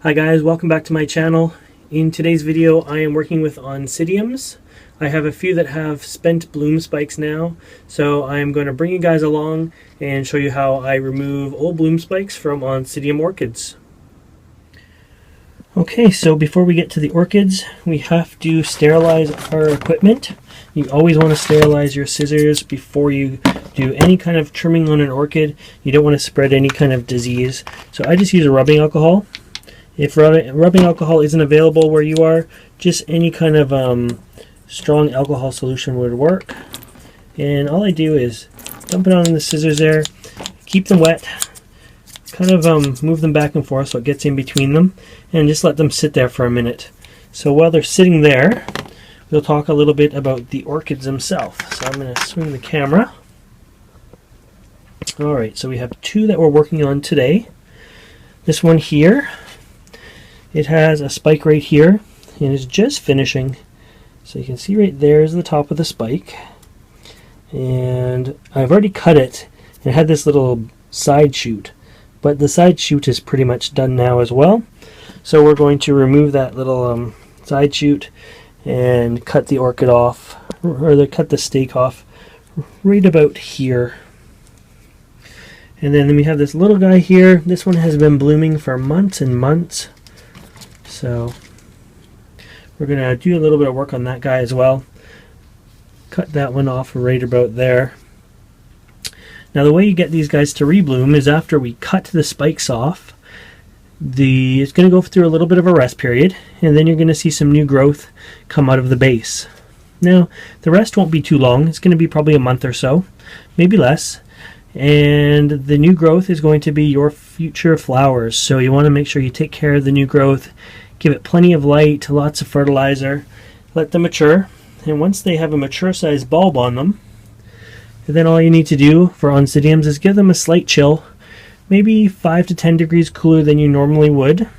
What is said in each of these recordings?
Hi guys, welcome back to my channel. In today's video I am working with Oncidiums. I have a few that have spent bloom spikes now, so I am going to bring you guys along and show you how I remove old bloom spikes from Oncidium orchids. Okay, so before we get to the orchids, we have to sterilize our equipment. You always want to sterilize your scissors before you do any kind of trimming on an orchid. You don't want to spread any kind of disease. So I just use a rubbing alcohol. If rubbing alcohol isn't available where you are, just any kind of strong alcohol solution would work. And all I do is dump it on the scissors there, keep them wet, kind of move them back and forth so it gets in between them, and just let them sit there for a minute. So while they're sitting there, we'll talk a little bit about the orchids themselves. So I'm going to swing the camera. Alright, so we have two that we're working on today. This one here, it has a spike right here and is just finishing. So you can see right there is the top of the spike. And I've already cut it. It had this little side shoot, but the side shoot is pretty much done now as well. So we're going to remove that little side shoot and cut the orchid off, or cut the stake off right about here. And then we have this little guy here. This one has been blooming for months and months. So we're going to do a little bit of work on that guy as well. Cut that one off right about there. Now the way you get these guys to rebloom is after we cut the spikes off, it's going to go through a little bit of a rest period, and then you're going to see some new growth come out of the base. Now the rest won't be too long. It's going to be probably a month or so, maybe less. And the new growth is going to be your future flowers. So you want to make sure you take care of the new growth, give it plenty of light, lots of fertilizer, let them mature. And once they have a mature sized bulb on them, then all you need to do for Oncidiums is give them a slight chill, maybe 5 to 10 degrees cooler than you normally would.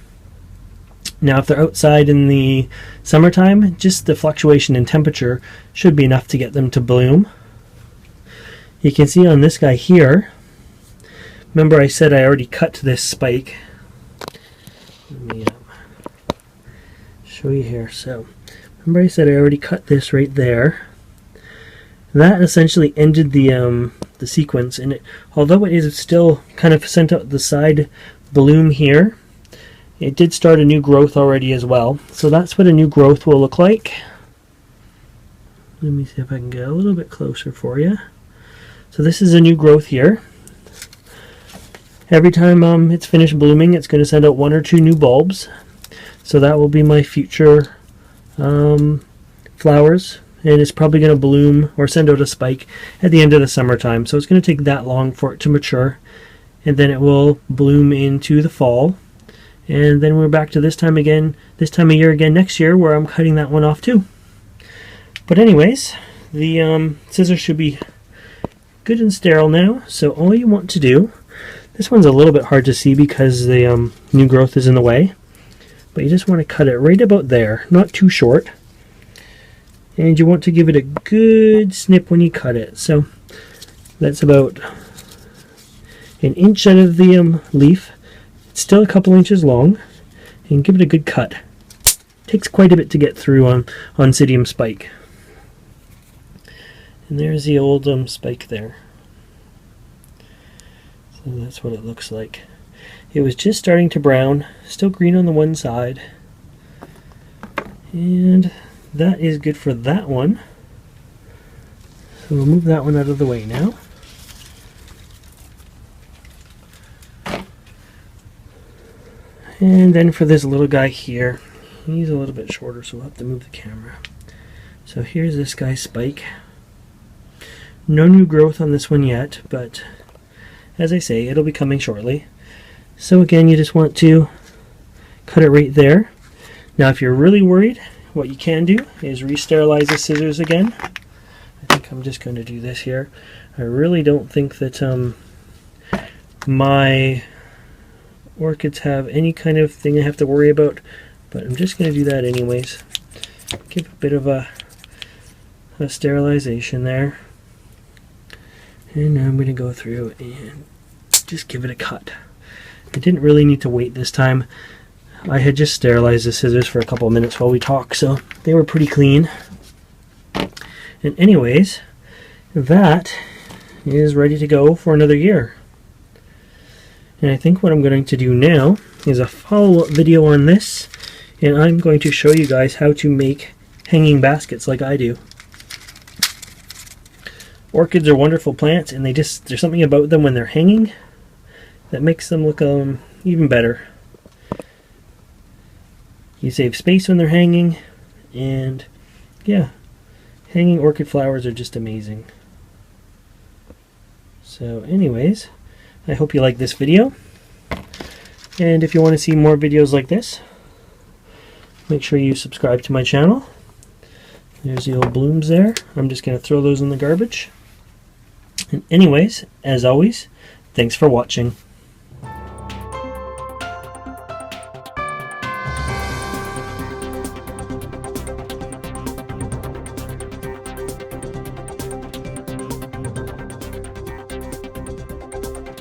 Now if they're outside in the summertime, just the fluctuation in temperature should be enough to get them to bloom. You can see on this guy here, remember I said I already cut this spike. Let me show you here. So remember I said I already cut this right there. That essentially ended the sequence, and although it is still kind of sent out the side bloom here, it did start a new growth already as well. So that's what a new growth will look like. Let me see if I can get a little bit closer for you. So this is a new growth here. Every time it's finished blooming, it's going to send out 1 or 2 new bulbs. So that will be my future flowers, and it's probably going to bloom or send out a spike at the end of the summertime. So it's going to take that long for it to mature, and then it will bloom into the fall. And then we're back to this time of year again next year, where I'm cutting that one off too. But anyways, the scissors should be good and sterile now. So all you want to do, this one's a little bit hard to see because the new growth is in the way, but you just want to cut it right about there, not too short, and you want to give it a good snip when you cut it. So that's about an inch out of the leaf. It's still a couple inches long, and give it a good cut. Takes quite a bit to get through on Oncidium spike. And there's the old spike there. So that's what it looks like. It was just starting to brown, still green on the one side. And that is good for that one. So we'll move that one out of the way now. And then for this little guy here, he's a little bit shorter, so we'll have to move the camera. So here's this guy's spike. No new growth on this one yet, but as I say, it'll be coming shortly. So again, you just want to cut it right there. Now if you're really worried, what you can do is re-sterilize the scissors again. I think I'm just going to do this here. I really don't think that my orchids have any kind of thing I have to worry about, but I'm just going to do that anyways. Give a bit of a sterilization there. And now I'm going to go through and just give it a cut. I didn't really need to wait this time. I had just sterilized the scissors for a couple of minutes while we talked, so they were pretty clean. And anyways, that is ready to go for another year. And I think what I'm going to do now is a follow-up video on this, and I'm going to show you guys how to make hanging baskets like I do. Orchids are wonderful plants, and there's something about them when they're hanging that makes them look even better. You save space when they're hanging, and yeah, hanging orchid flowers are just amazing. So anyways, I hope you like this video, and if you want to see more videos like this, make sure you subscribe to my channel. There's the old blooms there. I'm just going to throw those in the garbage. And anyways, as always, thanks for watching.